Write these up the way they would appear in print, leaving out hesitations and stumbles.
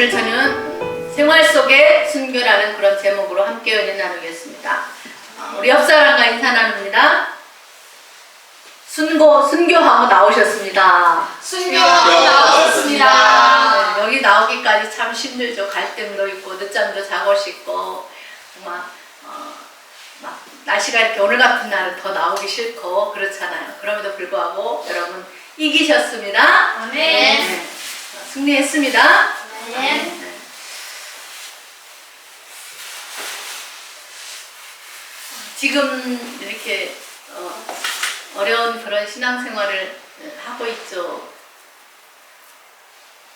오늘 저는 생활 속의 순교라는 그런 제목으로 함께 은혜 나누겠습니다. 우리 옆 사람과 인사 나눕니다. 순교하고 나오셨습니다. 순교하고 나오셨습니다. 네, 여기 나오기까지 참 힘들죠. 갈등도 있고 늦잠도 자고 싶고 정말 막 날씨가 이렇게 오늘 같은 날은 더 나오기 싫고 그렇잖아요. 그럼에도 불구하고 여러분 이기셨습니다. 아멘. 네, 승리했습니다. 네. 지금 이렇게 어려운 그런 신앙생활을 하고 있죠.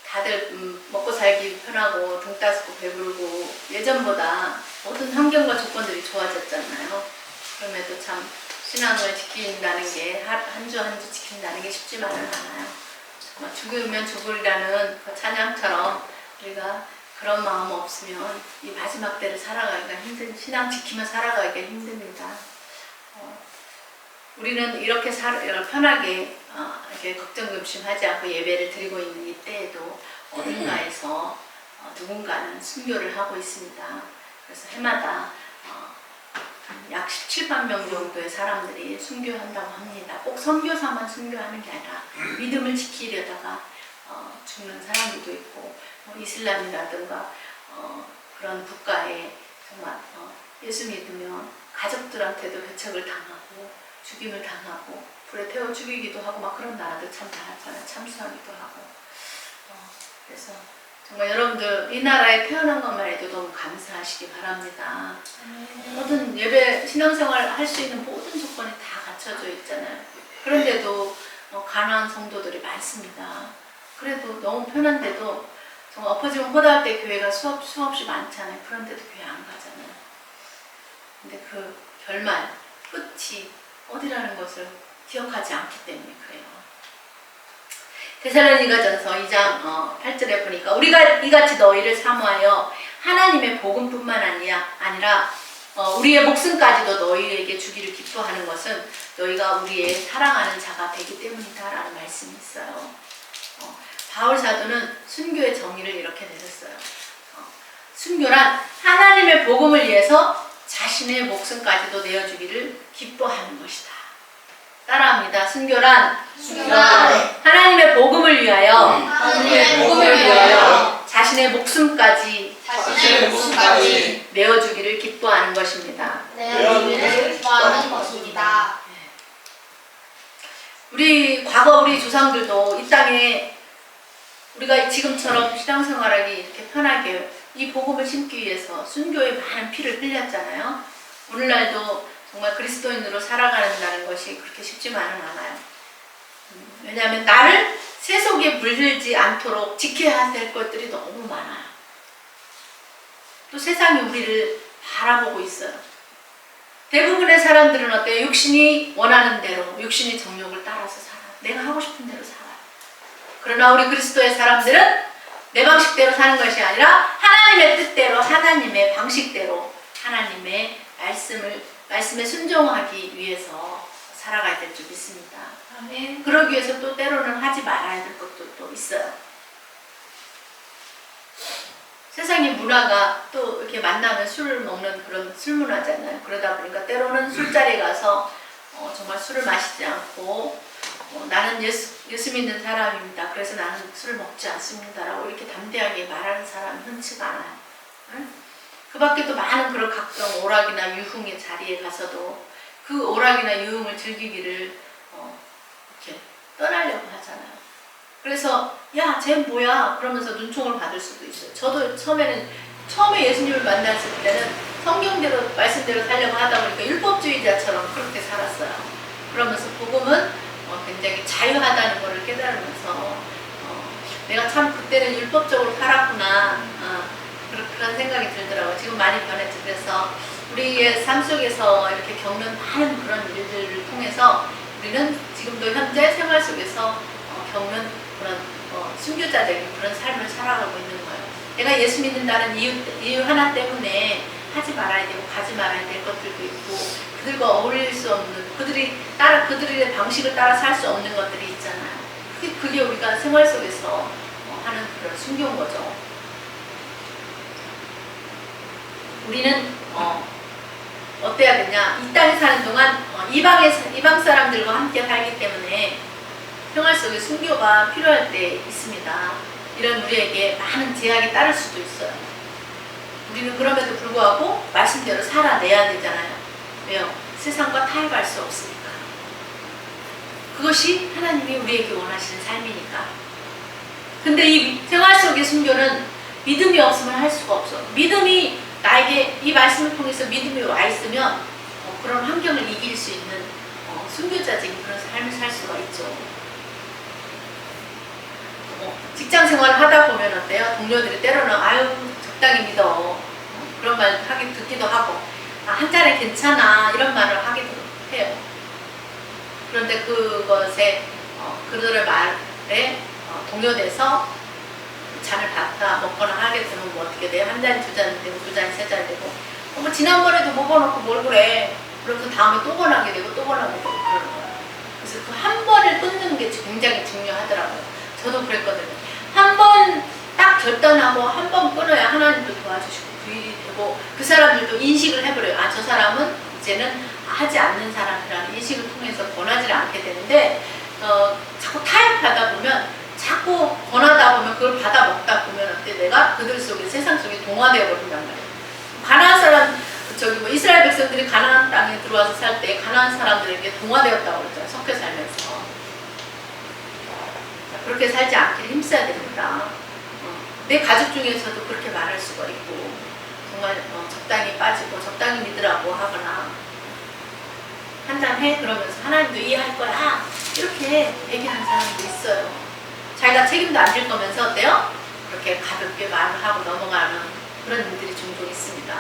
다들 먹고 살기 편하고 등 따숩고 배부르고 예전보다 모든 환경과 조건들이 좋아졌잖아요. 그럼에도 참 신앙을 지킨다는 게 한 주 한 주 지킨다는 게 쉽지만은 않아요. 정말 죽으면 죽으리라는 그 찬양처럼 우리가 그런 마음 없으면 이 마지막 때를 살아가기가 신앙 지키며 살아가기가 힘듭니다. 우리는 이렇게 편하게 이렇게 걱정 근심하지 않고 예배를 드리고 있는 이 때에도 어딘가에서 누군가는 순교를 하고 있습니다. 그래서 해마다 약 17만 명 정도의 사람들이 순교한다고 합니다. 꼭 선교사만 순교하는 게 아니라 믿음을 지키려다가 죽는 사람들도 있고 이슬람이라든가 그런 국가에 정말 예수 믿으면 가족들한테도 배척을 당하고 죽임을 당하고 불에 태워 죽이기도 하고 막 그런 나라들 참 많았잖아요. 참수하기도 하고 그래서 정말 여러분들 이 나라에 태어난 것만 해도 너무 감사하시기 바랍니다. 모든 예배 신앙생활 할 수 있는 모든 조건이 다 갖춰져 있잖아요. 그런데도 가난한 성도들이 많습니다. 그래도 너무 편한데도 정말 엎어지면 호다할 때 교회가 수없이 많잖아요. 그런데도 교회 안 가잖아요. 근데 그 결말, 끝이 어디라는 것을 기억하지 않기 때문에 그래요. 데살로니가전서 2장 8절에 보니까 우리가 이같이 너희를 사모하여 하나님의 복음뿐만 아니라 우리의 목숨까지도 너희에게 주기를 기뻐하는 것은 너희가 우리의 사랑하는 자가 되기 때문이다 라는 말씀이 있어요. 바울 사도는 순교의 정의를 이렇게 내렸어요. 순교란 하나님의 복음을 위해서 자신의 목숨까지도 내어주기를 기뻐하는 것이다. 따라합니다. 순교란 하나님의 복음을 위하여 자신의 목숨까지 내어주기를 기뻐하는 것입니다. 우리 조상들도 이 땅에 우리가 지금처럼 신앙생활하기 이렇게 편하게 이 복음을 심기 위해서 순교에 많은 피를 흘렸잖아요. 오늘날도 정말 그리스도인으로 살아가는다는 것이 그렇게 쉽지만은 않아요. 왜냐하면 나를 세속에 물들지 않도록 지켜야 될 것들이 너무 많아요. 또 세상이 우리를 바라보고 있어요. 대부분의 사람들은 어때요? 육신이 원하는 대로, 육신의 정욕을 따라서 살아요. 내가 하고 싶은 대로 살아요. 그러나 우리 그리스도의 사람들은 내 방식대로 사는 것이 아니라 하나님의 뜻대로, 하나님의 방식대로, 하나님의 말씀에 순종하기 위해서 살아가야 될 줄 믿습니다. 아멘. 그러기 위해서 또 때로는 하지 말아야 될 것도 또 있어요. 세상의 문화가 또 이렇게 만나면 술을 먹는 그런 술 문화잖아요. 그러다 보니까 때로는 술자리에 가서 정말 술을 마시지 않고 나는 예수 믿는 사람입니다. 그래서 나는 술을 먹지 않습니다. 라고 이렇게 담대하게 말하는 사람이 흔치가 않아요. 응? 그 밖에도 많은 그런 각종 오락이나 유흥의 자리에 가서도 그 오락이나 유흥을 즐기기를 이렇게 떠나려고 하잖아요. 그래서 야, 쟤 뭐야? 그러면서 눈총을 받을 수도 있어요. 저도 처음에 예수님을 만났을 때는 성경대로 말씀대로 살려고 하다 보니까 율법주의자처럼 그렇게 살았어요. 그러면서 복음은 굉장히 자유하다는 것을 깨달으면서 내가 참 그때는 율법적으로 살았구나 그런 생각이 들더라고요. 지금 많이 변했죠. 그래서 우리의 삶 속에서 이렇게 겪는 많은 그런 일들을 통해서 우리는 지금도 현재 생활 속에서 겪는 그런 순교자적인 그런 삶을 살아가고 있는 거예요. 내가 예수 믿는다는 이유 하나 때문에 하지 말아야 되고 가지 말아야 될 것들도 있고 그들과 어울릴 수 없는 그들의 방식을 따라 살 수 없는 것들이 있잖아요. 그게 우리가 생활 속에서 하는 그런 순교인 거죠. 우리는 어때야 되냐? 이 땅에 사는 동안 이방 사람들과 함께 살기 때문에 생활 속에 순교가 필요할 때 있습니다. 이런 우리에게 많은 제약이 따를 수도 있어요. 우리는 그럼에도 불구하고 말씀대로 살아내야 되잖아요. 왜요? 세상과 타협할 수 없으니까. 그것이 하나님이 우리에게 원하시는 삶이니까. 근데 이 생활 속의 순교는 믿음이 없으면 할 수가 없어. 믿음이 나에게 이 말씀을 통해서 믿음이 와 있으면 그런 환경을 이길 수 있는 순교자적인 그런 삶을 살 수가 있죠. 직장 생활을 하다 보면 어때요? 동료들이 때로는 아유 적당히 믿어 그런 말 듣기도 하고 한 잔에 괜찮아 이런 말을 하기도 해요. 그런데 그것에 그들의 말에 동요돼서 잔을 받다 먹거나 하게 되면 뭐 어떻게 돼요? 한 잔, 두 잔 되고 두 잔, 세 잔 되고 뭐 지난번에도 먹어놓고 뭘 그래 그래서 다음에 또 권하게 되고 또 권하게 되고 그러는 거예요. 그래서 그 한 번을 끊는 게 굉장히 중요하더라고요. 저도 그랬거든요. 한 번 딱 결단하고 한 번 끊어야 하나님도 도와주시고 되고 그 사람들도 인식을 해버려요. 아, 저 사람은 이제는 하지 않는 사람이라는 인식을 통해서 권하지 않게 되는데 자꾸 타협하다 보면 자꾸 권하다 보면 그걸 받아 먹다 보면 어때 내가 그들 속에 세상 속에 동화되어 버린단 말이에요. 가나안 사람 뭐 이스라엘 백성들이 가나안 땅에 들어와서 살 때 가나안 사람들에게 동화되었다고 그랬잖아요. 섞여 살면서 그렇게 살지 않기를 힘써야 됩니다. 내 가족 중에서도 그렇게 말할 수가 있고 정말 적당히 빠지고 적당히 믿으라고 하거나 한잔해 그러면서 하나님도 이해할 거야 이렇게 얘기하는 사람도 있어요. 자기가 책임도 안 질 거면서 어때요? 그렇게 가볍게 말을 하고 넘어가는 그런 일들이 종종 있습니다.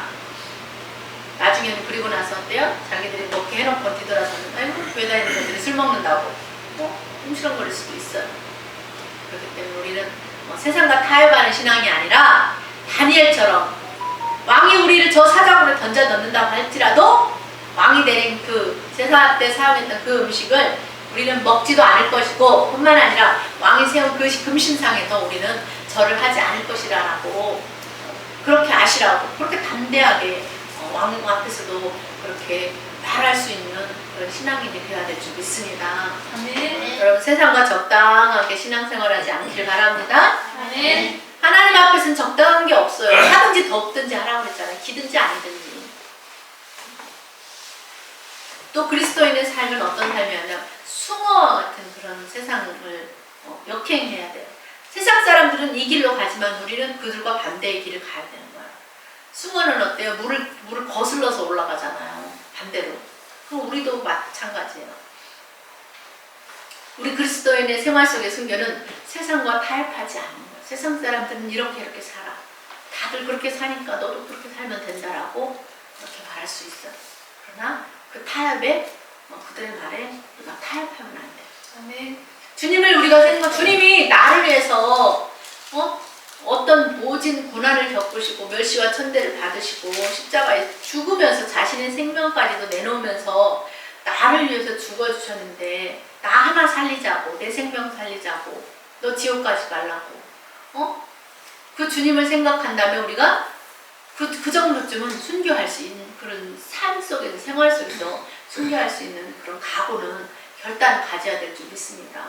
나중에는 그리고 나서 어때요? 자기들이 먹게 해놓고 뒤돌아서는 아이고 교회 다니는 분들이 술 먹는다고 훔치렁거릴 수도 있어요. 그렇기 때문에 우리는 세상과 타협하는 신앙이 아니라 다니엘처럼 왕이 우리를 저 사자굴에 던져 넣는다고 할지라도 왕이 내린 그 제사 때 사용했던 그 음식을 우리는 먹지도 않을 것이고 뿐만 아니라 왕이 세운 그 금신상에서 우리는 절을 하지 않을 것이라고 그렇게 아시라고 그렇게 담대하게 왕 앞에서도 그렇게 말할 수 있는 그런 신앙인이 되어야 될 줄 믿습니다. 아멘. 여러분 세상과 적당하게 신앙생활하지 않기를 바랍니다. 아멘. 하나님 앞에서는 적당한 게 없어요. 하든지 덥든지 하라고 그랬잖아요. 기든지 아니든지. 또 그리스도인의 삶은 어떤 삶이었냐? 숭어와 같은 그런 세상을 역행해야 돼요. 세상 사람들은 이 길로 가지만 우리는 그들과 반대의 길을 가야 되는 거예요. 숭어는 어때요? 물을 거슬러서 올라가잖아요. 반대로. 그럼 우리도 마찬가지예요. 우리 그리스도인의 생활 속의 순교는 세상과 타협하지 않는 거예요. 세상 사람들은 이렇게 살아. 다들 그렇게 사니까 너도 그렇게 살면 된다라고 그렇게 말할 수 있어요. 그러나 그 타협에 그들의 말에 우리가 타협하면 안 돼요. 아멘. 주님을 우리가 주님이 나를 위해서 어떤 모진 고난을 겪으시고 멸시와 천대를 받으시고 십자가에 죽으면서 자신의 생명까지도 내놓으면서 나를 위해서 죽어주셨는데 나 하나 살리자고 내 생명 살리자고 너 지옥 가지 말라고 그 주님을 생각한다면 우리가 그 정도쯤은 순교할 수 있는 그런 삶 속에서 생활 속에서 순교할 수 있는 그런 각오는 결단을 가져야 될 줄 믿습니다.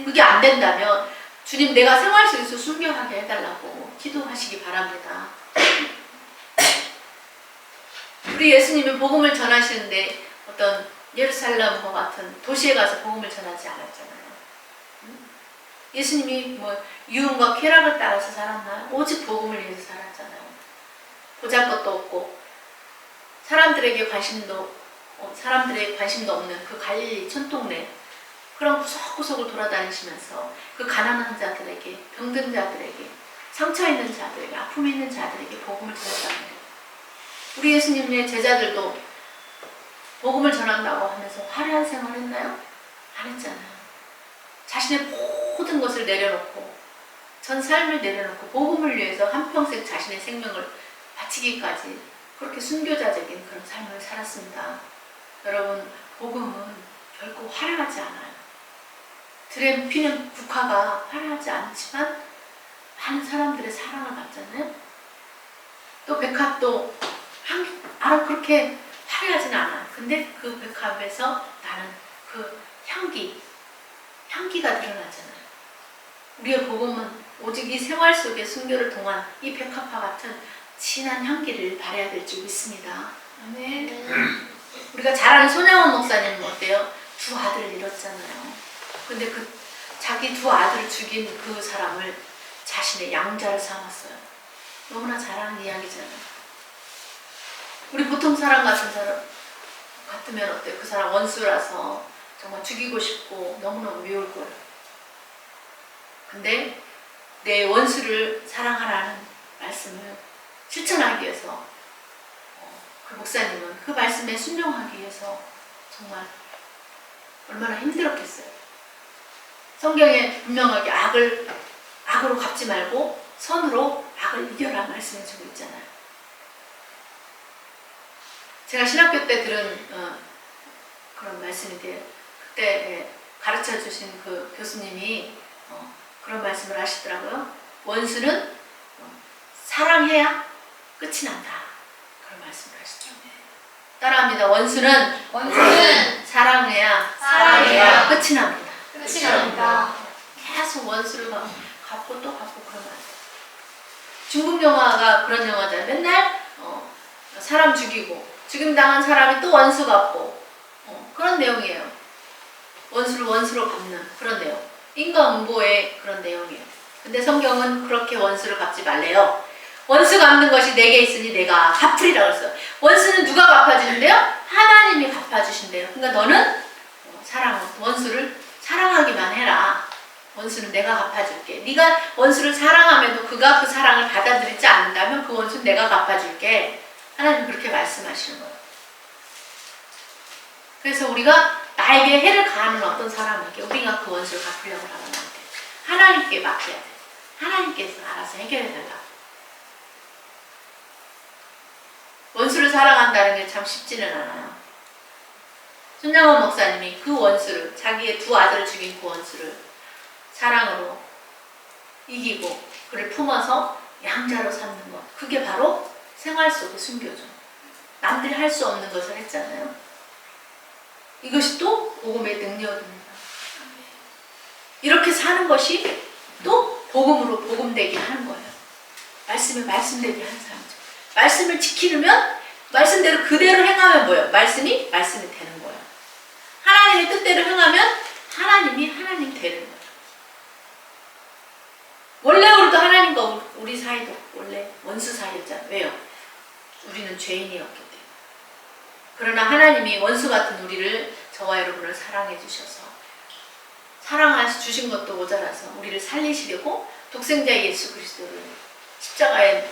그게 안 된다면 주님 내가 생활 속에서 순교하게 해달라고 기도하시기 바랍니다. 우리 예수님은 복음을 전하시는데 어떤 예루살렘과 같은 도시에 가서 복음을 전하지 않았잖아요. 예수님이 유흥과 쾌락을 따라서 살았나요? 오직 복음을 위해서 살았잖아요. 보잘것도 없고 사람들의 관심도 없는 그 갈릴리 촌동네 그런 구석구석을 돌아다니시면서 그 가난한 자들에게 병든 자들에게 상처 있는 자들에게 아픔 있는 자들에게 복음을 전했다는 거예요. 우리 예수님의 제자들도 복음을 전한다고 하면서 화려한 생활을 했나요? 안 했잖아요. 자신의 모든 것을 내려놓고 전 삶을 내려놓고 복음을 위해서 한평생 자신의 생명을 바치기까지 그렇게 순교자적인 그런 삶을 살았습니다. 여러분 복음은 결코 화려하지 않아요. 들에 피는 국화가 화려하지 않지만 많은 사람들의 사랑을 받잖아요. 또 백합도 그렇게 화려하진 않아. 근데 그 백합에서 나는 그 향기가 드러나잖아요. 우리의 복음은 오직 이 생활 속의 순교를 통한 이 백합화 같은 진한 향기를 발해야 될 줄 믿습니다. 아멘. 우리가 잘 아는 손양원 목사님은 어때요? 두 아들을 잃었잖아요. 근데 그 자기 두 아들을 죽인 그 사람을 자신의 양자를 삼았어요. 너무나 잘 아는 이야기잖아요. 우리 보통 사람 같은 사람 같으면 어때요? 그 사람 원수라서 정말 죽이고 싶고 너무너무 미울 거예요. 근데 내 원수를 사랑하라는 말씀을 실천하기 위해서 그 목사님은 그 말씀에 순종하기 위해서 정말 얼마나 힘들었겠어요. 성경에 분명하게 악으로 갚지 말고 선으로 악을 이겨라 말씀해주고 있잖아요. 제가 신학교 때 들은 그런 말씀인데요. 그때 가르쳐 주신 그 교수님이 그런 말씀을 하시더라고요. 원수는 사랑해야 끝이 난다. 그런 말씀을 하시죠. 따라합니다. 원수는 사랑해야 끝이 납니다. 끝이 납니다. 계속 원수를 갚고 또 갚고 그러면 안 돼요. 중국 영화가 그런 영화잖아요. 맨날 사람 죽이고 죽임당한 사람이 또 원수 갚고 그런 내용이에요. 원수를 원수로 갚는 그런 내용. 인과응보의 그런 내용이에요. 근데 성경은 그렇게 원수를 갚지 말래요. 원수 갚는 것이 내게 있으니 내가 갚으리라고 했어요. 원수는 누가 갚아주는데요? 하나님이 갚아주신대요. 그러니까 너는 원수를 사랑하기만 해라. 원수는 내가 갚아줄게. 네가 원수를 사랑하면도 그가 그 사랑을 받아들이지 않는다면 그 원수는 내가 갚아줄게. 하나님 그렇게 말씀하시는 거예요. 그래서 우리가 나에게 해를 가하는 어떤 사람에게 우리가 그 원수를 갚으려고 하면 안 돼. 하나님께 맡겨야 돼. 하나님께서 알아서 해결해 달라. 원수를 사랑한다는 게 참 쉽지는 않아요. 손양원 목사님이 그 원수를, 자기의 두 아들을 죽인 그 원수를 사랑으로 이기고 그를 품어서 양자로 삼는 것. 그게 바로 생활 속의 순교죠. 남들이 할 수 없는 것을 했잖아요. 이것이 또 복음의 능력입니다. 이렇게 사는 것이 또 복음으로 복음되게 하는 거예요. 말씀에 말씀되게 하는 사람이죠. 말씀을 지키면 말씀대로 그대로 행하면 뭐예요? 말씀이 되는 거예요. 하나님의 뜻대로 행하면 하나님이 하나님 되는 거예요. 원래 우리도 하나님과 우리 사이도 원래 원수 사이였잖아요. 왜요? 우리는 죄인이었기 때문에. 그러나 하나님이 원수 같은 우리를, 저와 여러분을 사랑해 주셔서 사랑하시 주신 것도 모자라서 우리를 살리시려고 독생자 예수 그리스도를 십자가에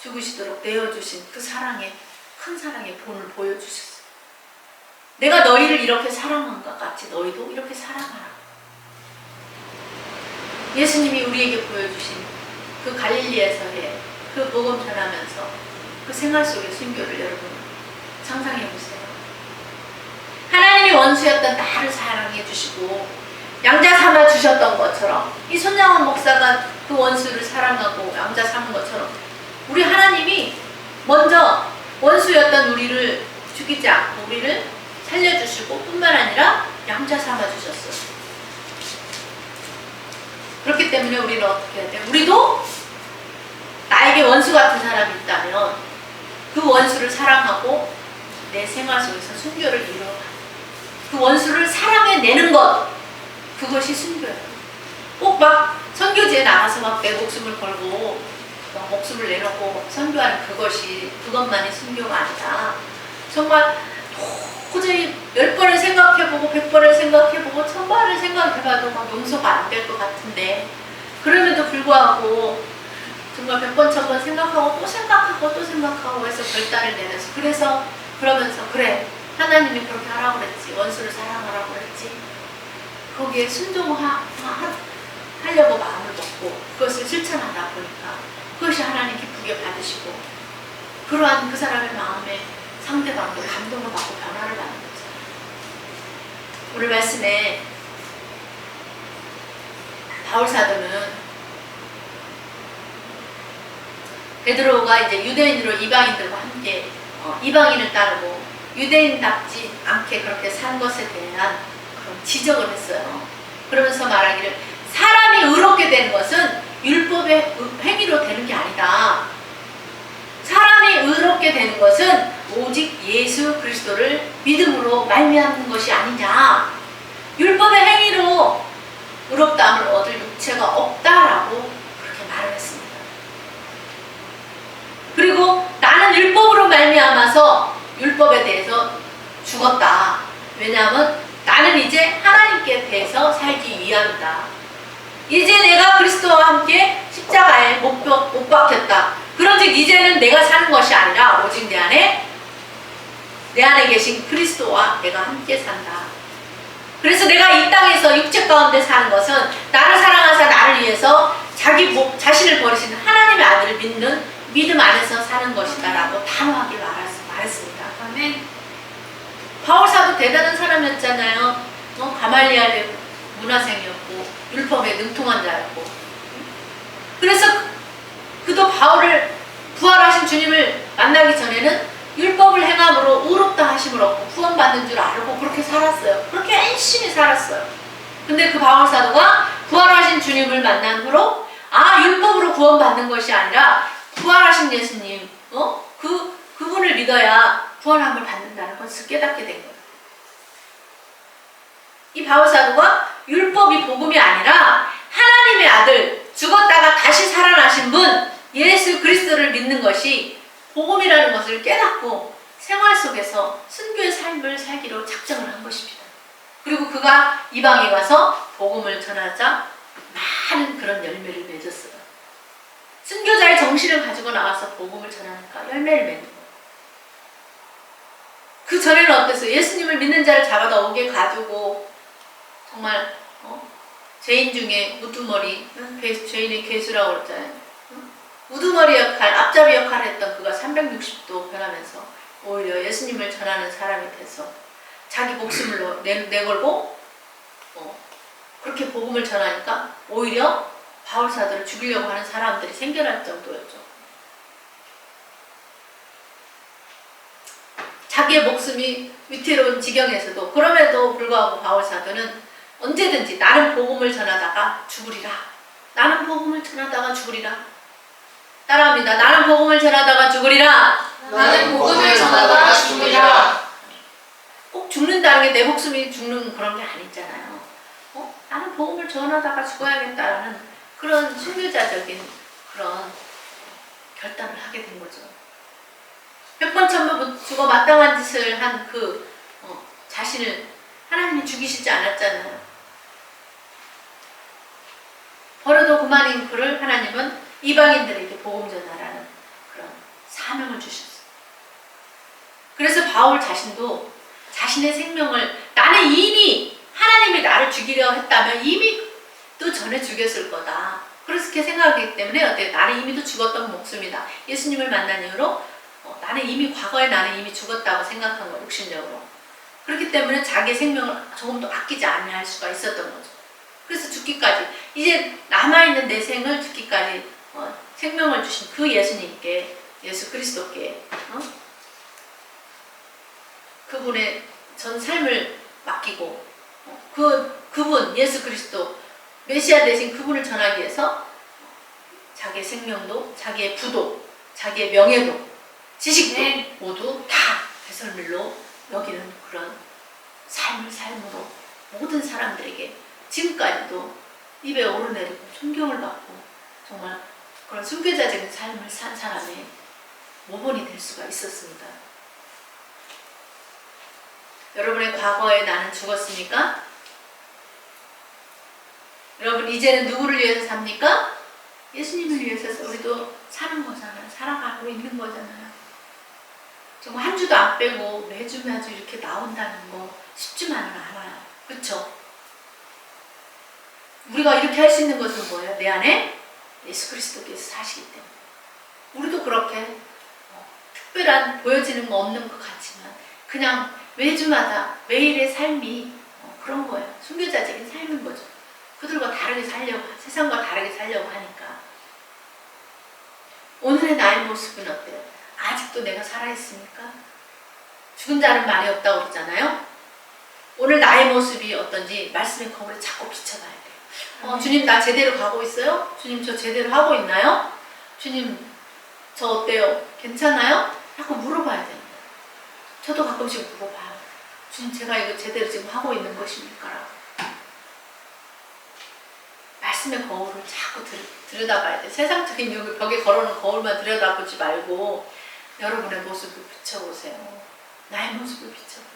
죽으시도록 내어주신 그 사랑의, 큰 사랑의 본을 보여주셨어요. 내가 너희를 이렇게 사랑한 것 같이 너희도 이렇게 사랑하라. 예수님이 우리에게 보여주신 그 갈릴리에서의 그 복음 전하면서 그 생활 속의 순교를 여러분 상상해 보세요. 하나님이 원수였던 나를 사랑해 주시고 양자 삼아 주셨던 것처럼 이 손양원 목사가 그 원수를 사랑하고 양자 삼은 것처럼 우리 하나님이 먼저 원수였던 우리를 죽이지 않고 우리를 살려주시고 뿐만 아니라 양자 삼아 주셨어요. 그렇기 때문에 우리는 어떻게 해야 돼요? 우리도 나에게 원수 같은 사람이 있다면 그 원수를 사랑하고 내 생활 속에서 순교를 이루어가. 그 원수를 사랑해내는 것, 그것이 순교예요. 꼭 막 선교지에 나가서 막 내 목숨을 걸고 막 목숨을 내놓고 선교하는 그것만이 순교가 아니라 정말 도저히 10번을 생각해보고 100번을 생각해보고 1000번을 생각해봐도 막 용서가 안 될 것 같은데 그럼에도 불구하고 정말 100번 1000번 생각하고 또 생각하고 또 생각하고 해서 결단을 내려서 그러면서 그래 하나님이 그렇게 하라고 그랬지, 원수를 사랑하라고 그랬지, 거기에 순종하려고 마음을 먹고 그것을 실천하다 보니까 그것이 하나님 기쁘게 받으시고 그러한 그 사람의 마음에 상대방도 감동을 받고 변화를 받는 거죠. 오늘 말씀에 바울 사도는 베드로가 이제 유대인으로 이방인들과 함께 이방인을 따르고 유대인답지 않게 그렇게 산 것에 대한 그런 지적을 했어요. 그러면서 말하기를 사람이 의롭게 되는 것은 율법의 행위로 되는 게 아니다. 사람이 의롭게 되는 것은 오직 예수 그리스도를 믿음으로 말미암는 것이 아니냐. 율법의 행위로 의롭다함을 얻을 육체가 없다라고 그렇게 말을 했습니다. 그리고 나는 율법으로 말미암아서 율법에 대해서 죽었다. 왜냐하면 나는 이제 하나님께 대해서 살기 위함이다. 이제 내가 그리스도와 함께 십자가에 못 박혔다. 그런즉 이제는 내가 사는 것이 아니라 오직 내 안에 계신 그리스도와 내가 함께 산다. 그래서 내가 이 땅에서 육체 가운데 사는 것은 나를 사랑하사 나를 위해서 자신을 버리신 하나님의 아들을 믿는 믿음 안에서 사는 것이다 라고 단호하게 말했습니다. 아멘. 바울 사도 대단한 사람이었잖아요. 가말리엘의 문화생이었고 율법에 능통한 자였고, 그래서 그도 바울을 부활하신 주님을 만나기 전에는 율법을 행함으로 의롭다 하심을 얻고 구원받는 줄 알고 그렇게 살았어요. 그렇게 열심히 살았어요. 근데 그 바울 사도가 부활하신 주님을 만난 후로 율법으로 구원받는 것이 아니라 부활하신 예수님, 그분을 믿어야 구원함을 받는다는 것을 깨닫게 된 거예요. 이 바울 사도가 율법이 복음이 아니라 하나님의 아들, 죽었다가 다시 살아나신 분 예수 그리스도를 믿는 것이 복음이라는 것을 깨닫고 생활 속에서 순교의 삶을 살기로 작정을 한 것입니다. 그리고 그가 이방에 가서 복음을 전하자 많은 그런 열매를 맺었어요. 순교자의 정신을 가지고 나와서 복음을 전하니까 열매를 맺는 거예요. 그 전에는 어땠어요? 예수님을 믿는 자를 잡아다 옥에 가두고 정말 죄인 중에 우두머리, 죄인의 괴수라고 그랬잖아요. 우두머리 역할, 앞잡이 역할을 했던 그가 360도 변하면서 오히려 예수님을 전하는 사람이 돼서 자기 목숨을 내걸고 그렇게 복음을 전하니까 오히려 바울 사도를 죽이려고 하는 사람들이 생겨날 정도였죠. 자기의 목숨이 위태로운 지경에서도 그럼에도 불구하고 바울 사도는 언제든지 나는 복음을 전하다가 죽으리라. 나는 복음을 전하다가 죽으리라. 따라합니다. 나는 복음을 전하다가 죽으리라. 나는 복음을 전하다가 죽으리라. 꼭 죽는다는 게 내 목숨이 죽는 그런 게 아니잖아요. 나는 복음을 전하다가 죽어야겠다라는 그런 순교자적인 그런 결단을 하게 된 거죠. 백번 천번 죽어 마땅한 짓을 한 그 자신을 하나님이 죽이시지 않았잖아요. 버려도 그만인 그를 하나님은 이방인들에게 복음 전하라는 그런 사명을 주셨어요. 그래서 바울 자신도 자신의 생명을 나는 이미 하나님이 나를 죽이려 했다면 이미 또 전에 죽였을 거다. 그렇게 생각하기 때문에 나는 이미 도 죽었던 목숨이다. 예수님을 만난 이후로 나는 이미 과거에 나는 이미 죽었다고 생각한 거예요. 육신적으로. 그렇기 때문에 자기의 생명을 조금도 아끼지 않을 수가 있었던 거죠. 그래서 죽기까지 이제 남아있는 내 생을 죽기까지 생명을 주신 그 예수님께, 예수 그리스도께 그분의 전 삶을 맡기고 그분 예수 그리스도 메시아 대신 그분을 전하기 위해서 자기의 생명도 자기의 부도 자기의 명예도 지식도 모두 다 배설물로 여기는 그런 삶을 삶으로 모든 사람들에게 지금까지도 입에 오르내리고 존경을 받고 정말 그런 순교자적인 삶을 산 사람의 모본이 될 수가 있었습니다. 여러분의 과거에 나는 죽었습니까? 여러분 이제는 누구를 위해서 삽니까? 예수님을 위해서 우리도 사는 거잖아요. 살아가고 있는 거잖아요. 정말 한 주도 안 빼고 매주 이렇게 나온다는 거 쉽지만은 않아요. 그렇죠? 우리가 이렇게 할 수 있는 것은 뭐예요? 내 안에 예수 그리스도께서 사시기 때문에. 우리도 그렇게 특별한 보여지는 거 없는 것 같지만 그냥 매주마다 매일의 삶이 그런 거예요. 순교자적인 삶인 거죠. 그들과 다르게 살려고, 세상과 다르게 살려고 하니까. 오늘의 나의 모습은 어때요? 아직도 내가 살아있습니까? 죽은 자는 말이 없다고 그러잖아요. 오늘 나의 모습이 어떤지 말씀의 거울에 자꾸 비춰봐야 돼요. 주님 나 제대로 가고 있어요? 주님 저 제대로 하고 있나요? 주님 저 어때요? 괜찮아요? 자꾸 물어봐야 됩니다. 저도 가끔씩 물어봐요. 주님 제가 이거 제대로 지금 하고 있는 것입니까? 말씀의 거울을 자꾸 들여다봐야 돼요. 세상적인 여기 벽에 걸어놓은 거울만 들여다보지 말고 여러분의 모습을 비춰보세요. 나의 모습을 비춰보세요.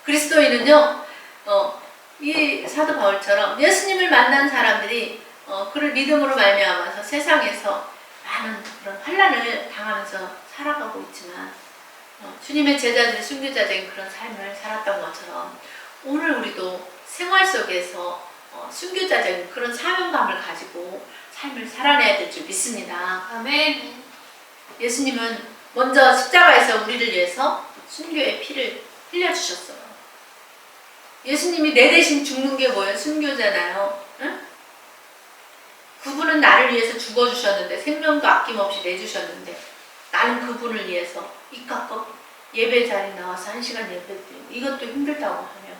그리스도인은요, 이 사도 바울처럼 예수님을 만난 사람들이 그를 믿음으로 말미암아서 세상에서 많은 그런 환난을 당하면서 살아가고 있지만 주님의 제자들이 순교자적인 그런 삶을 살았던 것처럼 오늘 우리도 생활 속에서 순교자적인 그런 사명감을 가지고 삶을 살아내야 될 줄 믿습니다. 아멘. 예수님은 먼저 십자가에서 우리를 위해서 순교의 피를 흘려주셨어요. 예수님이 내 대신 죽는 게 뭐예요? 순교잖아요. 응? 그분은 나를 위해서 죽어주셨는데 생명도 아낌없이 내주셨는데 나는 그분을 위해서 이깟 예배 자리 나와서 1시간 예배 드리고 이것도 힘들다고 하면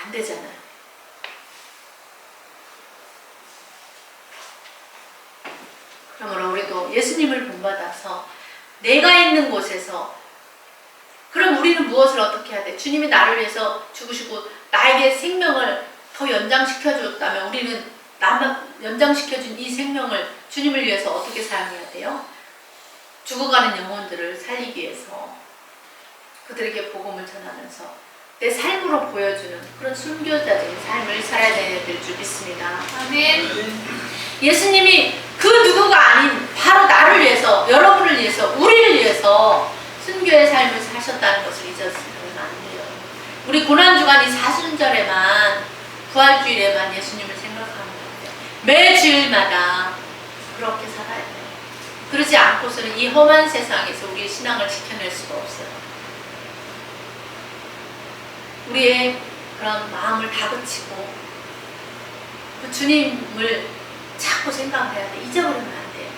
안 되잖아요. 그러므로 우리도 예수님을 본받아서 내가 있는 곳에서 그럼 우리는 무엇을 어떻게 해야 돼? 주님이 나를 위해서 죽으시고 나에게 생명을 더 연장시켜줬다면 우리는 나만 연장시켜준 이 생명을 주님을 위해서 어떻게 사용해야 돼요? 죽어가는 영혼들을 살리기 위해서 그들에게 복음을 전하면서 내 삶으로 보여주는 그런 순교자적인 삶을 살아야 될 줄 믿습니다. 아멘. 예수님이 그 누구가 아닌 바로 나를 위해서, 여러분을 위해서, 우리를 위해서 순교의 삶을 사셨다는 것을 잊었으면 안 돼요. 우리 고난주간 이 사순절에만, 부활주일에만 예수님을 생각하면 안 돼요. 매 주일마다 그렇게 살아야 돼요. 그러지 않고서는 이 험한 세상에서 우리의 신앙을 지켜낼 수가 없어요. 우리의 그런 마음을 다그치고 그 주님을 자꾸 생각해야 돼. 잊어버리면 안 돼요.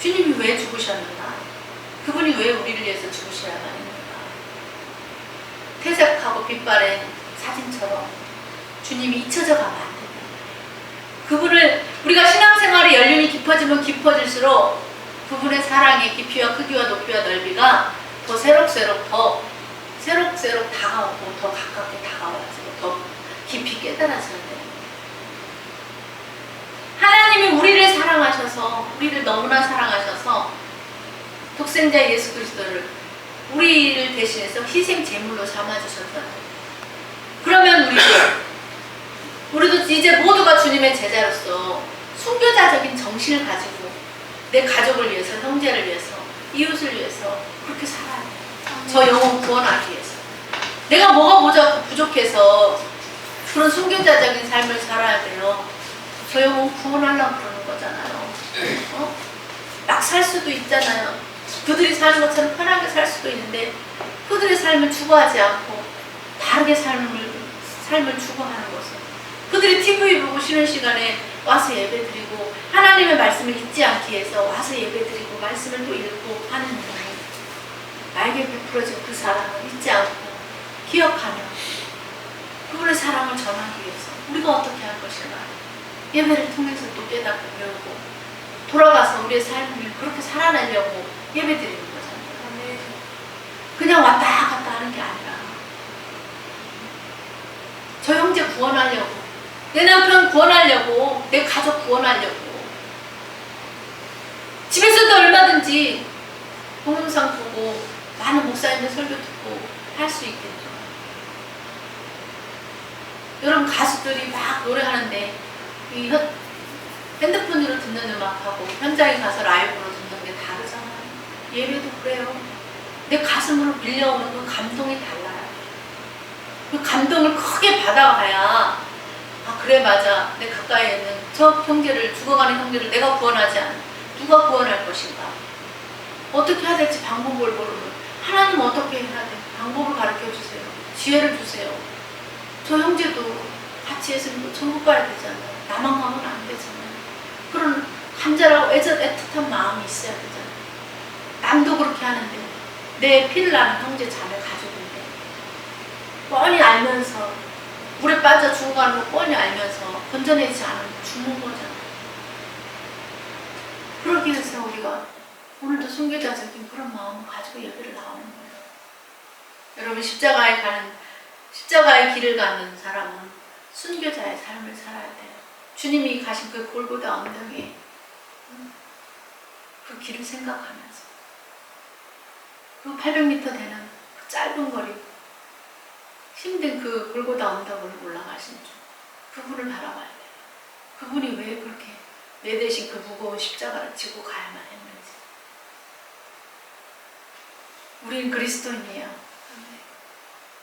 주님이 왜 죽으셨는가? 그분이 왜 우리를 위해서 죽으셔야만 했는가? 퇴색하고 빛바랜 사진처럼 주님이 잊혀져 가면 안 된다. 그분을 우리가 신앙생활의 연륜이 깊어지면 깊어질수록 그분의 사랑의 깊이와 크기와 높이와 넓이가 더 새록새록 다가오고 더 가깝게 다가와서 더 깊이 깨달아져야 돼요. 하나님이 우리를 사랑하셔서 우리를 너무나 사랑하셔서 독생자 예수 그리스도를 우리를 대신해서 희생 제물로 삼아주셨어요. 그러면 우리도 이제 모두가 주님의 제자로서 순교자적인 정신을 가지고 내 가족을 위해서, 형제를 위해서, 이웃을 위해서 그렇게 살아야 돼요. 저 영혼 구원하기 위해서. 내가 뭐가 부족해서 그런 순교자적인 삶을 살아야 돼요. 저 영혼 구원하려고 그러는 거잖아요. 막 살 수도 있잖아요. 그들이 사는 것처럼 편하게 살 수도 있는데 그들의 삶을 추구하지 않고 다르게 삶을 추구하는 것은 그들이 TV 보고 쉬는 시간에 와서 예배드리고 하나님의 말씀을 잊지 않기 위해서 와서 예배드리고 말씀을 또 읽고 하는 일 나에게 베풀어진 그 사랑을 잊지 않고 기억하며 그분의 사랑을 전하기 위해서 우리가 어떻게 할 것인가 예배를 통해서 또 깨닫고 배우고 돌아가서 우리의 삶을 그렇게 살아내려고 예배드리는 거잖아요. 그냥 왔다 갔다 하는 게 아니라 저 형제 구원하려고 내 남편 구원하려고 내 가족 구원하려고 집에서도 얼마든지 동영상 보고 많은 목사님의 설교 듣고 할 수 있겠죠. 여러분 가수들이 막 노래하는데 이 핸드폰으로 듣는 음악하고 현장에 가서 라이브로 듣는 게 다르잖아요. 예배도 그래요. 내 가슴으로 밀려오는 그 감동이 달라요. 그 감동을 크게 받아가야 아 그래 맞아 내 가까이에 있는 저 형제를 죽어가는 형제를 내가 구원하지 않아 누가 구원할 것인가 어떻게 해야 될지 방법을 모르면 하나님 어떻게 해야 돼 방법을 가르쳐 주세요. 지혜를 주세요. 저 형제도 같이 했으면 천국 가야 되잖아요. 나만 가면 안 되잖아요. 그런 간절하고 애틋한 마음이 있어야 되잖아요. 남도 그렇게 하는데 내 피를 나는 형제 자매 가족인데 뻔히 알면서 물에 빠져 죽어가는 거 뻔히 알면서 건져내지 않으면 죽는 거잖아요. 그러기 위해서 우리가 오늘도 순교자적인 그런 마음을 가지고 예배를 나오는 거예요. 여러분 십자가의 길을 가는 사람은 순교자의 삶을 살아야 돼요. 주님이 가신 그 골고다 언덕에 그 길을 생각하면서 그 800m 되는 그 짧은 거리 힘든 그 골고다 언덕을 올라가신 주 그분을 바라봐야 돼요. 그분이 왜 그렇게 내 대신 그 무거운 십자가를 지고 가야만 했는지. 우리는 그리스도인이에요.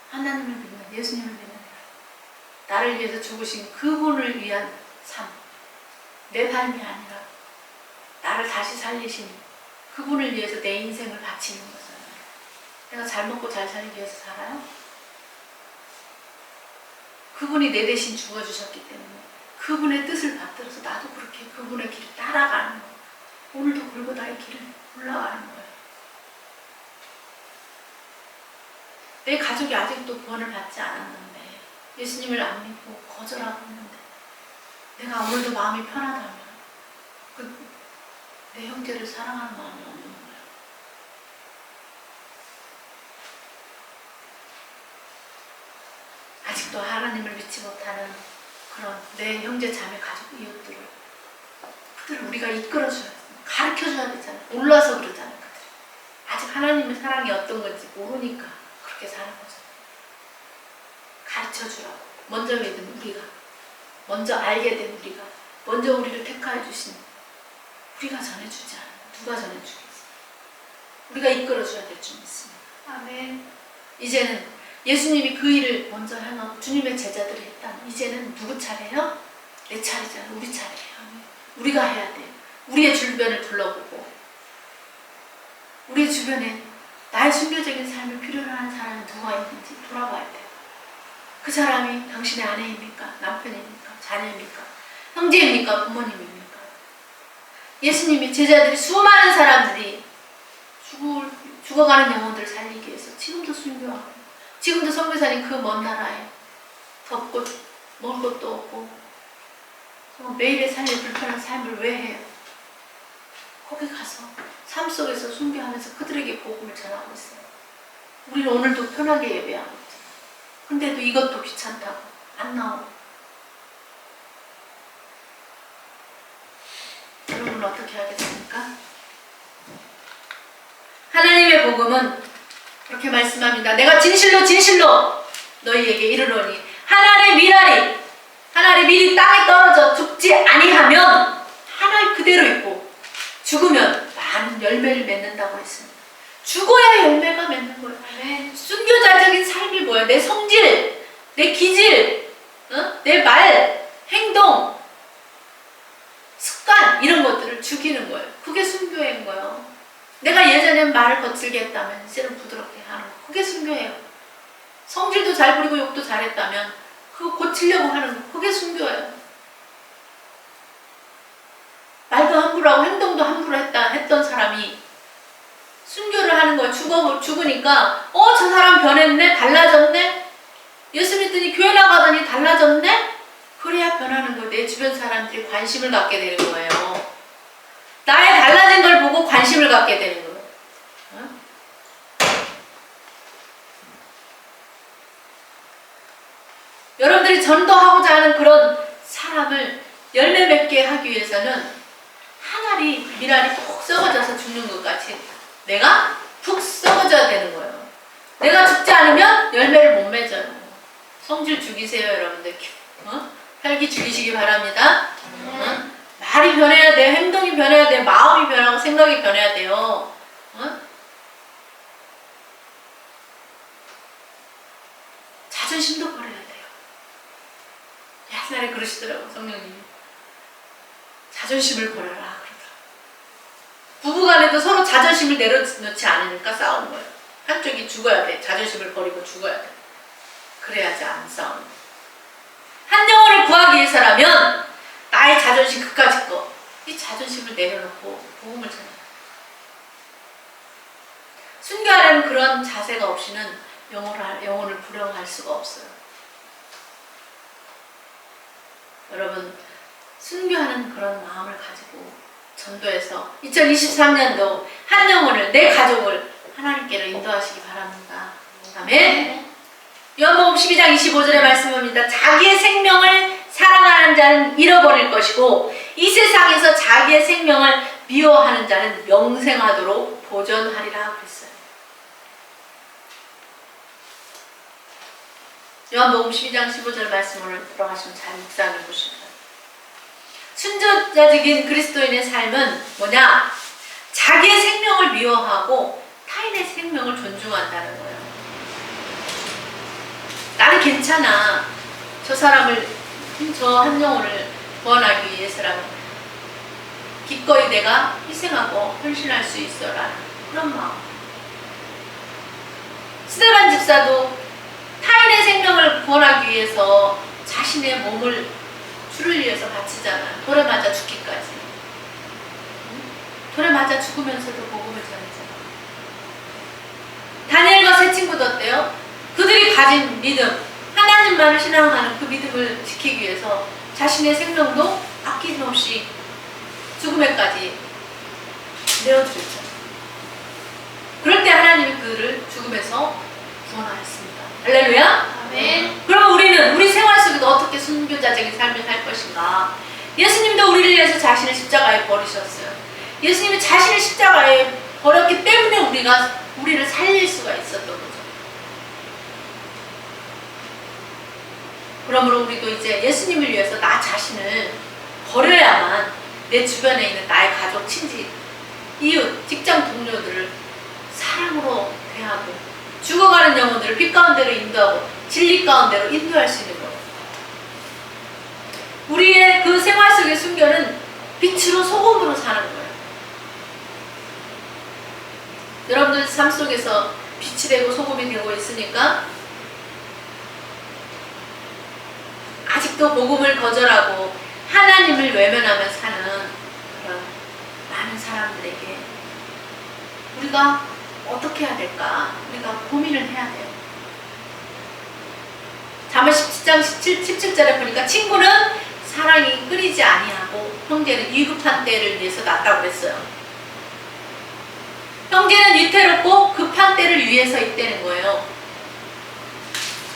하나님을 믿는, 예수님을 믿는 나를 위해서 죽으신 그분을 위한 삶. 내 삶이 아니라 나를 다시 살리신 그분을 위해서 내 인생을 바치는 거잖아요. 내가 잘 먹고 잘 살기 위해서 살아요? 그분이 내 대신 죽어주셨기 때문에 그분의 뜻을 받들어서 나도 그렇게 그분의 길을 따라가는 거예요. 오늘도 골고다의 길을 올라가는 거예요. 내 가족이 아직도 구원을 받지 않았는데 예수님을 안 믿고 거절하고 있는데 내가 오늘도 마음이 편하다면 내 형제를 사랑하는 마음이 없는 거예요. 아직도 하나님을 믿지 못하는 그런 내 형제 자매 가족 이웃들을 그들을 우리가 이끌어줘야 돼. 가르쳐줘야 되잖아요. 몰라서 그러잖아요. 그들이 아직 하나님의 사랑이 어떤 건지 모르니까 그렇게 사는 거죠. 가르쳐주라고. 먼저 믿은 우리가, 먼저 알게 된 우리가, 먼저 우리를 택하여 주신 우리가 전해주지 않아요. 누가 전해주겠어요? 우리가 이끌어줘야 될 줄 믿습니다. 아멘. 이제는 예수님이 그 일을 먼저 행하고 주님의 제자들이 했다면 이제는 누구 차례예요? 내 차례잖아요. 우리 차례예요. 우리가 해야 돼요. 우리의 주변을 둘러보고 우리 주변에 나의 순교적인 삶을 필요로 하는 사람이 누가 있는지 돌아봐야 돼요. 그 사람이 당신의 아내입니까? 남편입니까? 자녀입니까? 형제입니까? 부모님입니까? 예수님이 제자들이 수많은 사람들이 죽어가는 영혼들을 살리기 위해서 지금도 순교하고 지금도 선교사님 그 먼 나라에 덥고 먹을 것도 없고 매일의 삶에 불편한 삶을 왜 해요? 거기 가서 삶 속에서 순교하면서 그들에게 복음을 전하고 있어요. 우리는 오늘도 편하게 예배하고 있잖아요. 근데도 이것도 귀찮다고 안 나오고. 여러분은 어떻게 하겠습니까? 하나님의 복음은 그렇게 말씀합니다. 내가 진실로 진실로 너희에게 이르노니 한 알의 밀이 땅에 떨어져 죽지 아니하면 한 알 그대로 있고 죽으면 많은 열매를 맺는다고 했습니다. 죽어야 열매가 맺는 거예요. 네. 순교자적인 삶이 뭐야? 내 성질, 내 기질, 내 말, 행동, 습관 이런 것들을 죽이는 거예요. 그게 순교인 거예요. 내가 예전엔 말을 거칠게 했다면 이제는 부드럽게 하는 거. 그게 순교예요. 성질도 잘 부리고 욕도 잘했다면 그거 고치려고 하는 거. 그게 순교예요. 말도 함부로 하고 행동도 함부로 했던 사람이 순교를 하는 거예요. 죽으니까 저 사람 변했네? 달라졌네? 예수 믿더니 교회 나가더니 달라졌네? 그래야 변하는 거예요. 내 주변 사람들이 관심을 갖게 되는 거예요. 나의 달라진 걸 보고 관심을 갖게 되는 거예요. 여러분들이 전도하고자 하는 그런 사람을 열매 맺게 하기 위해서는 한 알이 밀알이 푹 썩어져서 죽는 것 같이 내가 푹 썩어져야 되는 거예요. 내가 죽지 않으면 열매를 못 맺어요. 성질 죽이세요, 여러분들. 혈기 죽이시기 바랍니다. 말이 변해야 돼, 행동이 변해야 돼, 마음이 변하고 생각이 변해야 돼요. 자존심도 버려야 돼요. 옛날에 그러시더라고, 성령님이. 자존심을 버려라 그러더라고. 부부간에도 서로 자존심을 내려놓지 않으니까 싸우는 거예요. 한쪽이 죽어야 돼. 자존심을 버리고 죽어야 돼. 그래야지 안 싸우는 거예요. 한 영혼을 구하기 위해서라면 나의 자존심 그까짓 거 이 자존심을 내려놓고 복음을 전해. 순교하려는 그런 자세가 없이는 영혼을 부려할 수가 없어요. 여러분, 순교하는 그런 마음을 가지고 전도해서 2023년도 한 영혼을, 내 가족을 하나님께로 인도하시기 바랍니다. 아멘. 요한복음 12장 25절의 말씀입니다. 자기의 생명을 사랑하는 자는 잃어버릴 것이고 이 세상에서 자기의 생명을 미워하는 자는 영생하도록 보존하리라 그랬어요. 요한복음 12장 15절 말씀을 돌아가시면 잘 묵상해 보시고요. 순교자적인 그리스도인의 삶은 뭐냐? 자기의 생명을 미워하고 타인의 생명을 존중한다는 거예요. 나는 괜찮아. 저 한 영혼을 구원하기 위해서라면 기꺼이 내가 희생하고 헌신할 수 있어라는 그런 마음. 스데반 집사도 타인의 생명을 구원하기 위해서 자신의 몸을 주를 위해서 바치잖아요. 돌에 맞아 죽기까지. 돌에 맞아 죽으면서도 복음을 전했잖아요. 다니엘과 세 친구도 어때요? 그들이 가진 믿음, 하나님만을 신앙하는 그 믿음을 지키기 위해서 자신의 생명도 아낌없이 죽음에까지 내어드렸잖아요. 그럴 때 하나님이 그들을 죽음에서 구원하였습니다. 할렐루야! 아멘. 그럼 우리는 우리 생활 속에도 어떻게 순교자적인 삶을 살 것인가? 예수님도 우리를 위해서 자신을 십자가에 버리셨어요. 예수님이 자신을 십자가에 버렸기 때문에 우리를 살릴 수가 있었던 거죠. 그러므로 우리도 이제 예수님을 위해서 나 자신을 버려야만 내 주변에 있는 나의 가족, 친지, 이웃, 직장 동료들을 사랑으로 대하고 죽어가는 영혼들을 빛 가운데로 인도하고 진리 가운데로 인도할 수 있는 거예요. 우리의 그 생활 속의 순교는 빛으로 소금으로 사는 거예요. 여러분들 삶 속에서 빛이 되고 소금이 되고 있으니까 아직도 복음을 거절하고 하나님을 외면하며 사는 그런 많은 사람들에게 우리가 어떻게 해야 될까? 우리가 고민을 해야 돼요. 잠언 17장 17절에 보니까 친구는 사랑이 끊이지 아니하고 형제는 위급한 때를 위해서 낫다고 그랬어요. 형제는 위태롭고 급한 때를 위해서 있다는 거예요.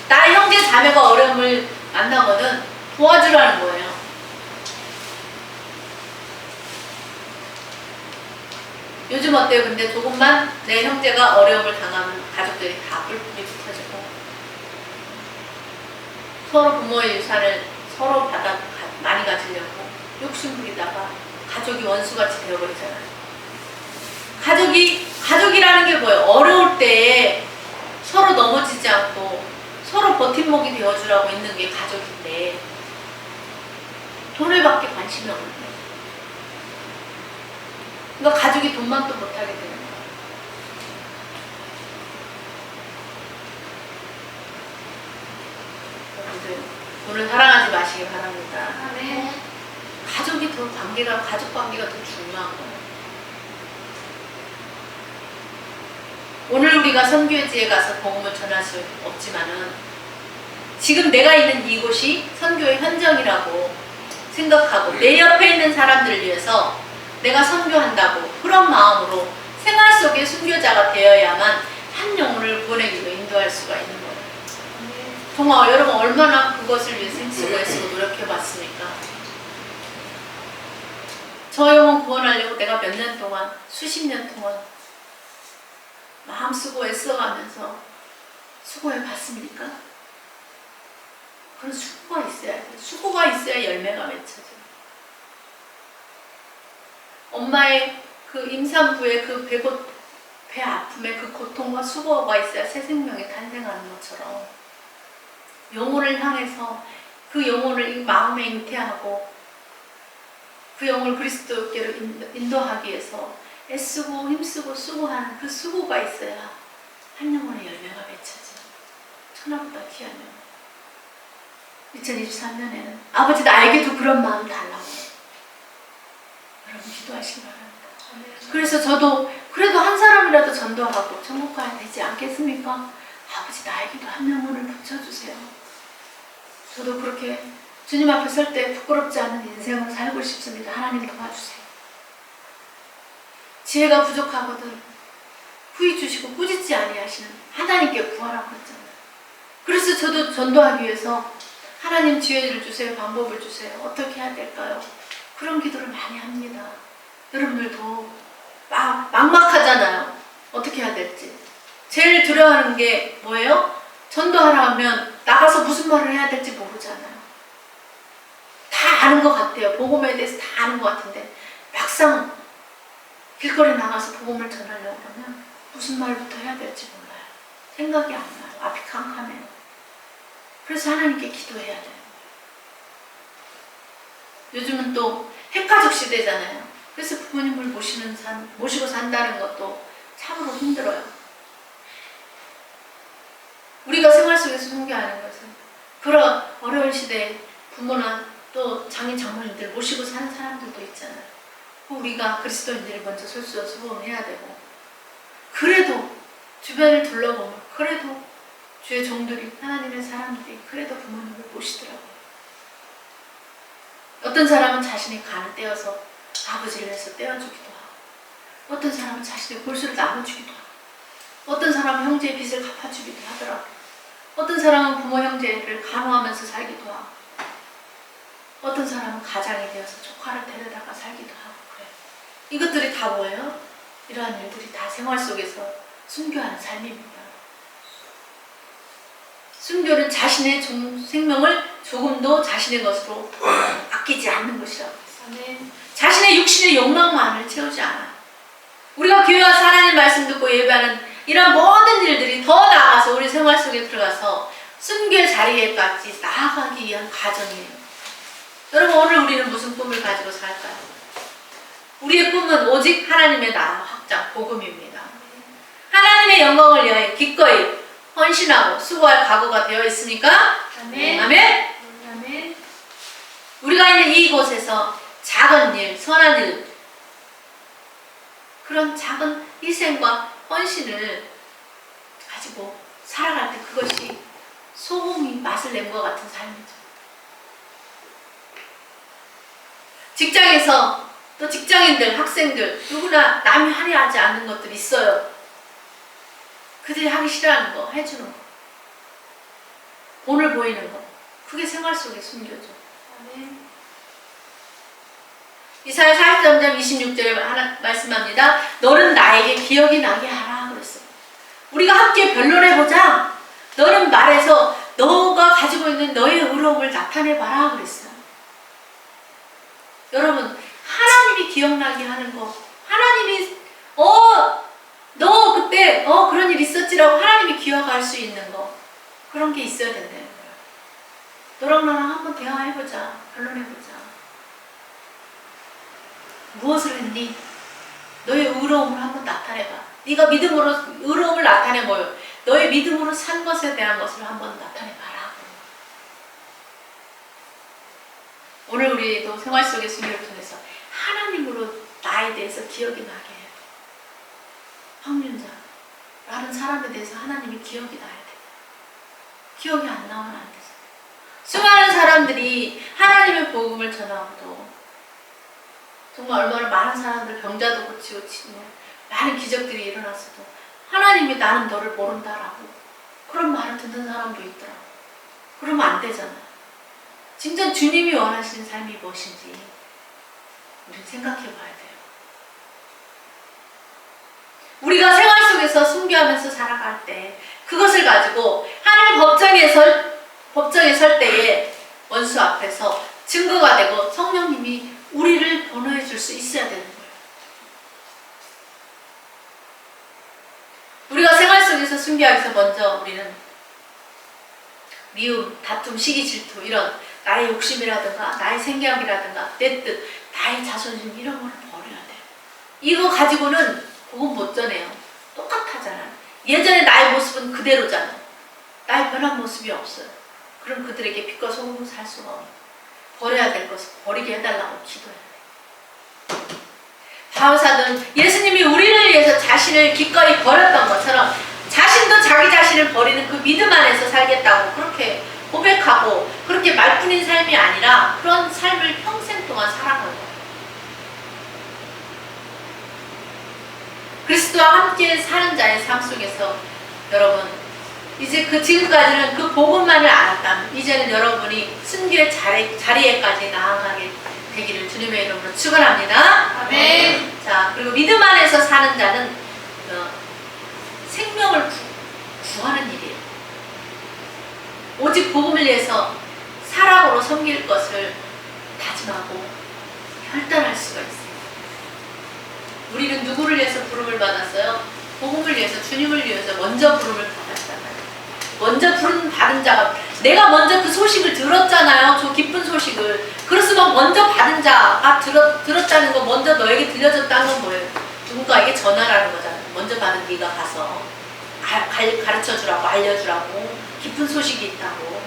나의 형제 자매가 어려움을 만나거든 도와주라는 거예요. 요즘 어때요? 근데 조금만 내 형제가 어려움을 당하면 가족들이 다 뿔뿔이 붙어지고 서로 부모의 유산을 서로 많이 가지려고 욕심 부리다가 가족이 원수같이 되어버리잖아요. 가족이라는 게 뭐예요? 어려울 때에 서로 넘어지지 않고 서로 버팀목이 되어주라고 있는 게 가족인데 돈에 밖에 관심이 없는 거예요. 그러니까 가족이 돈만 또 못하게 되는 거예요. 여러분들 돈을 사랑하지 마시기 바랍니다. 아멘. 가족 관계가 더 중요한 거예요. 오늘 우리가 선교지에 가서 복음을 전할 수 없지만은 지금 내가 있는 이곳이 선교의 현장이라고 생각하고 내 옆에 있는 사람들을 위해서 내가 선교한다고 그런 마음으로 생활 속의 순교자가 되어야만 한 영혼을 구원의 길로 인도할 수가 있는 거예요. 정말 여러분 얼마나 그것을 위해서 힘쓰고 애쓰고 노력해봤습니까? 저 영혼 구원하려고 내가 몇 년 동안 수십 년 동안 마음 쓰고 애써가면서 수고해봤습니까? 그런 수고가 있어야 돼요. 수고가 있어야 열매가 맺혀져요. 엄마의 그 임산부의 그 배 아픔의 그 고통과 수고가 있어야 새 생명이 탄생하는 것처럼 영혼을 향해서 그 영혼을 마음에 잉태하고 그 영혼을 그리스도께로 인도하기 위해서 애쓰고 힘쓰고 수고하는 그 수고가 있어야 한 영혼의 열매가 맺혀져요. 천하보다 귀한 영혼. 2023년에는 아버지 나에게도 그런 마음 달라고 여러분 기도하시기 바랍니다. 그래서 저도 그래도 한 사람이라도 전도하고 천국 가야 되지 않겠습니까? 아버지 나에게도 한 명분을 붙여주세요. 저도 그렇게 주님 앞에 설 때 부끄럽지 않은 인생을 살고 싶습니다. 하나님 도와주세요. 지혜가 부족하거든 후히 주시고 꾸짖지 아니하시는 하나님께 구하라고 했잖아요. 그래서 저도 전도하기 위해서 하나님 지혜를 주세요. 방법을 주세요. 어떻게 해야 될까요? 그런 기도를 많이 합니다. 여러분들도 막막하잖아요. 어떻게 해야 될지. 제일 두려워하는 게 뭐예요? 전도하라 하면 나가서 무슨 말을 해야 될지 모르잖아요. 다 아는 것 같아요. 복음에 대해서 다 아는 것 같은데 막상 길거리 나가서 복음을 전하려고 하면 무슨 말부터 해야 될지 몰라요. 생각이 안 나요. 앞이 캄캄해요. 그래서 하나님께 기도해야 돼요. 요즘은 또 핵가족 시대잖아요. 그래서 부모님을 모시고 산다는 것도 참으로 힘들어요. 우리가 생활 속에서 순교하는 것은 그런 어려운 시대에 부모나 또 장인 장모님들 모시고 사는 사람들도 있잖아요. 우리가 그리스도인들이 먼저 솔솔 소원해야 되고 그래도 주변을 둘러보면 그래도 주의 종들이 하나님의 사람들이 그래도 부모님을 모시더라고요. 어떤 사람은 자신이 간을 떼어서 아버지를 위해서 떼어주기도 하고 어떤 사람은 자신의 골수를 나눠주기도 하고 어떤 사람은 형제의 빚을 갚아주기도 하더라고요. 어떤 사람은 부모 형제를 간호하면서 살기도 하고 어떤 사람은 가장이 되어서 조카를 데려다가 살기도 하고 그래요. 이것들이 다 뭐예요? 이러한 일들이 다 생활 속에서 순교하는 삶입니다. 순교는 자신의 생명을 조금도 자신의 것으로 아끼지 않는 것이라고 했어요. 자신의 육신의 욕망만을 채우지 않아요. 우리가 교회 와서 하나님 말씀 듣고 예배하는 이런 모든 일들이 더 나아가서 우리 생활 속에 들어가서 순교의 자리에까지 나아가기 위한 과정이에요. 여러분 오늘 우리는 무슨 꿈을 가지고 살까요? 우리의 꿈은 오직 하나님의 나라 확장, 복음입니다. 하나님의 영광을 위하여 기꺼이 헌신하고 수고할 각오가 되어 있습니까? 아멘. 아멘. 아멘. 우리가 있는 이곳에서 작은 일, 선한 일, 그런 작은 희생과 헌신을 가지고 살아갈 때 그것이 소금이 맛을 낸 것 같은 삶이죠. 직장에서 또 직장인들, 학생들 누구나 남이 하려 하지 않는 것들이 있어요. 그들이 하기 싫어하는 거 해주는 거, 오늘 보이는 거, 그게 생활 속에 숨겨져. 아멘. 이사야 43장 26절에 말씀합니다. 너는 나에게 기억이 나게 하라 그랬어요. 우리가 함께 변론해보자. 너는 말해서 너가 가지고 있는 너의 의로움을 나타내봐라 그랬어요. 여러분 하나님이 기억나게 하는 거, 하나님이 너 그때 그런 일 있었지라고 하나님이 기억할 수 있는 거, 그런 게 있어야 된다는 거예요. 너랑 나랑 한번 대화해보자. 변론해보자. 무엇을 했니? 너의 의로움을 한번 나타내봐. 네가 믿음으로 의로움을 나타내 보여. 너의 믿음으로 산 것에 대한 것을 한번 나타내봐라. 오늘 우리도 생활 속의 순교를 통해서 하나님으로 나에 대해서 기억이 나게 해요. 황윤자, 라는 사람에 대해서 하나님이 기억이 나야 돼. 기억이 안 나오면 안 되죠. 수많은 사람들이 하나님의 복음을 전하고도 정말 얼마나 많은 사람들 병자도 고치고 많은 기적들이 일어났어도 하나님이 나는 너를 모른다라고 그런 말을 듣는 사람도 있더라고. 그러면 안 되잖아요. 진짜 주님이 원하시는 삶이 무엇인지 우리는 생각해 봐야 돼요. 우리가 생활 속에서 순교하면서 살아갈 때 그것을 가지고 하나님 법정에 설 때에 원수 앞에서 증거가 되고 성령님이 우리를 변호해 줄 수 있어야 되는 거예요. 우리가 생활 속에서 순교하기 위해서 먼저 우리는 미움, 다툼, 시기, 질투 이런 나의 욕심이라든가 나의 생각이라든가 내 뜻, 나의 자존심 이런 거를 버려야 돼요. 이거 가지고는 복음 못 전해요. 똑같아잖아요. 예전에 나의 모습은 그대로잖아요. 나의 변한 모습이 없어요. 그럼 그들에게 빛과 소금으로 살 수가 없어요. 버려야 될 것을 버리게 해달라고 기도해야 돼요. 바울사도는 예수님이 우리를 위해서 자신을 기꺼이 버렸던 것처럼 자신도 자기 자신을 버리는 그 믿음 안에서 살겠다고 그렇게 고백하고 그렇게 말뿐인 삶이 아니라 그런 삶을 평생 동안 살아간 거예요. 그리스도와 함께 사는 자의 삶 속에서 여러분 이제 지금까지는 그 복음만을 알았다면 이제는 여러분이 순교의 자리에까지 나아가게 되기를 주님의 이름으로 축원합니다. 아멘. 자, 그리고 믿음 안에서 사는 자는 생명을 구하는 일이에요. 오직 복음을 위해서 사랑으로 섬길 것을 다짐하고 결단할 수가 있어요. 우리는 누구를 위해서 부름을 받았어요? 복음을 위해서, 주님을 위해서 먼저 부름을 받았잖아요. 먼저 부름 받은 자가, 내가 먼저 그 소식을 들었잖아요. 저 기쁜 소식을. 그렇으면 먼저 받은 자가 들었다는 거, 먼저 너에게 들려졌다는 건 뭐예요? 누군가에게 전하라는 거잖아요. 먼저 받은 네가 가서 가르쳐주라고, 알려주라고, 기쁜 소식이 있다고.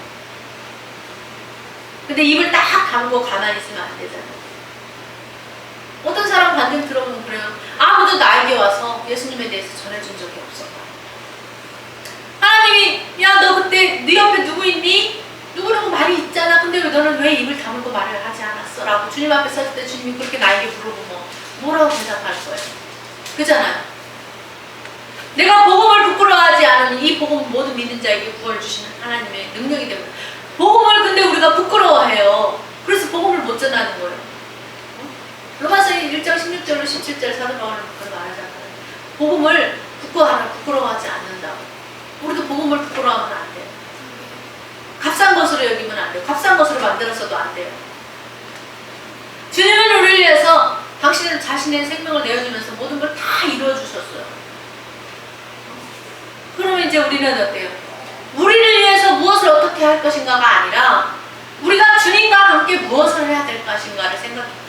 근데 입을 딱 다물고 가만히 있으면 안 되잖아요. 어떤 사람 반응 들어보면 그래요. 아무도 나에게 와서 예수님에 대해서 전해준 적이 없어. 하나님이 야 너 그때 네 옆에 누구 있니? 누구라고 말이 있잖아. 근데 왜 너는 왜 입을 다물고 말을 하지 않았어? 라고 주님 앞에 섰을 때 주님이 그렇게 나에게 물어보면 뭐라고 대답할 거예요? 그잖아요. 내가 복음을 부끄러워하지 않으니 이 복음 모든 믿는 자에게 구원을 주시는 하나님의 능력이 됩니다. 복음을 근데 우리가 부끄러워해요. 그래서 복음을 못 전하는 거예요. 로마서 1장 16절로 17절 사도 바울은 그걸 말하잖아요. 복음을 부끄러워하지 않는다고. 우리도 복음을 부끄러워하면 안 돼요. 값싼 것으로 여기면 안 돼요. 값싼 것으로 만들어서도 안 돼요. 주님은 우리를 위해서 당신은 자신의 생명을 내어주면서 모든 걸 다 이루어주셨어요. 그러면 이제 우리는 어때요? 우리를 위해서 무엇을 어떻게 할 것인가가 아니라 우리가 주님과 함께 무엇을 해야 될 것인가를 생각해요.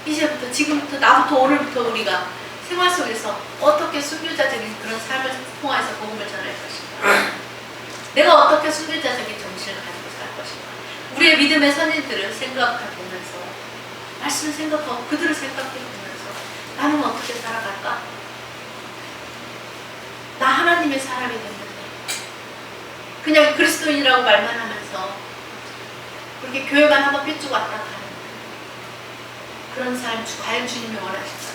이제부터, 지금부터, 나부터, 오늘부터 우리가 생활 속에서 어떻게 순교자적인 그런 삶을 통해서 복음을 전할 것인가? 내가 어떻게 순교자적인 정신을 가지고 살 것인가? 우리의 믿음의 선인들을 생각해보면서, 말씀을 생각하고 그들을 생각해보면서 나는 어떻게 살아갈까? 나 하나님의 사람이 됐는데 그냥 그리스도인이라고 말만 하면서 그렇게 교회만 한번 삐쭉 왔다 가는 그런 삶 과연 주님이 원하실까?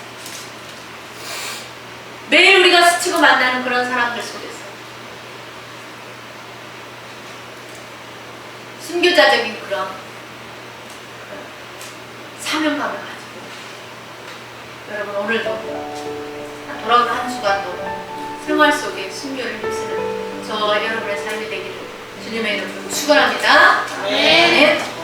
매일 우리가 스치고 만나는 그런 사람들 속에서 순교자적인 그런 사명감을 가지고 여러분 오늘도 돌아오는 한 주간도 생활 속에 순교를 힘쓰는 저 여러분의 삶이 되기를 주님의 이름으로 축원합니다. 네. 아멘.